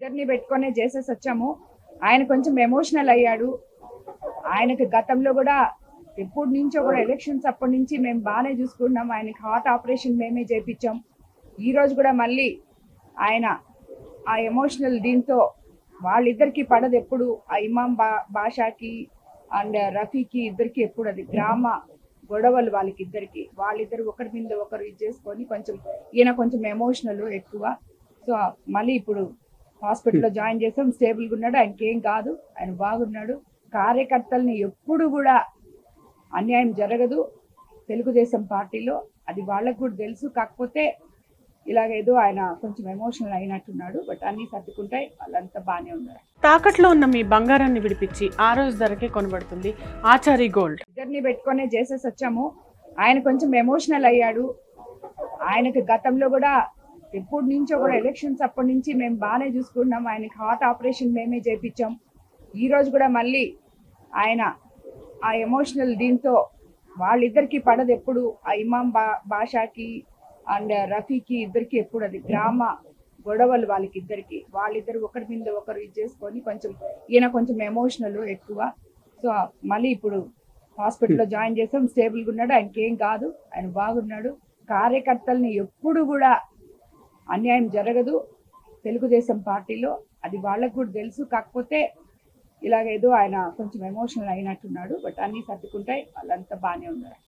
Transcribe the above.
ఇద్దరిని పెట్టుకొనే చేసేసి వచ్చాము. ఆయన కొంచెం ఎమోషనల్ అయ్యాడు. ఆయనకి గతంలో కూడా ఎప్పటి నుంచో కూడా ఎలక్షన్స్ అప్పటి నుంచి మేము బాగానే చూసుకుంటున్నాం. ఆయనకి హార్ట్ ఆపరేషన్ మేమే చేయించాం. ఈరోజు కూడా మళ్ళీ ఆయన ఆ ఎమోషనల్ దీంతో వాళ్ళిద్దరికి పడదు ఎప్పుడు, ఆ ఇమాం బాషాకి అండ్ రఫీకి ఇద్దరికి ఎప్పుడు అది గ్రామ గొడవలు వాళ్ళిద్దరు ఒకరి మీద ఒకరు ఇది చేసుకొని కొంచెం ఈయన కొంచెం ఎమోషనల్ ఎక్కువ. సో మళ్ళీ ఇప్పుడు హాస్పిటల్లో జాయిన్ చేసాం. స్టేబుల్గా ఉన్నాడు, ఆయనకి ఏం కాదు, ఆయన బాగున్నాడు. కార్యకర్తల్ని ఎప్పుడు కూడా అన్యాయం జరగదు తెలుగుదేశం పార్టీలో, అది వాళ్ళకు కూడా తెలుసు. కాకపోతే ఇలాగేదో ఆయన కొంచెం ఎమోషనల్ అయినట్టున్నాడు. బట్ అన్నీ సర్దుకుంటాయి, వాళ్ళంతా బాగానే ఉన్నారు. తాకట్లో ఉన్న మీ బంగారాన్ని విడిపించి ఆ రోజు ధరకే కొనబడుతుంది ఆచారి గోల్డ్. ఇద్దరిని పెట్టుకొనే చేసేసి వచ్చాము. ఆయన కొంచెం ఎమోషనల్ అయ్యాడు. ఆయనకి గతంలో కూడా ఎప్పటి నుంచో కూడా ఎలక్షన్స్ అప్పటి నుంచి మేము బాగానే చూసుకుంటున్నాం. ఆయనకి హార్ట్ ఆపరేషన్ మేమే చేయించాం. ఈరోజు కూడా మళ్ళీ ఆయన ఆ ఎమోషనల్ దీంతో వాళ్ళిద్దరికి పడదు ఎప్పుడు, ఆ ఇమాం బాషాకి అండ్ రఫీకి ఇద్దరికి ఎప్పుడు అది గ్రామ గొడవలు వాళ్ళిద్దరు ఒకరి మీద ఒకరు ఇది చేసుకొని కొంచెం ఈయన కొంచెం ఎమోషనల్ ఎక్కువ. సో మళ్ళీ ఇప్పుడు హాస్పిటల్లో జాయిన్ చేసాం. స్టేబుల్గా ఉన్నాడు, ఆయనకి ఏం కాదు, ఆయన బాగున్నాడు. కార్యకర్తల్ని ఎప్పుడు కూడా అన్యాయం జరగదు తెలుగుదేశం పార్టీలో, అది వాళ్ళకు కూడా తెలుసు. కాకపోతే ఇలాగేదో ఆయన కొంచెం ఎమోషనల్ అయినట్టున్నాడు. బట్ అన్నీ సర్దుకుంటాయి, వాళ్ళంతా బాగానే ఉన్నారు.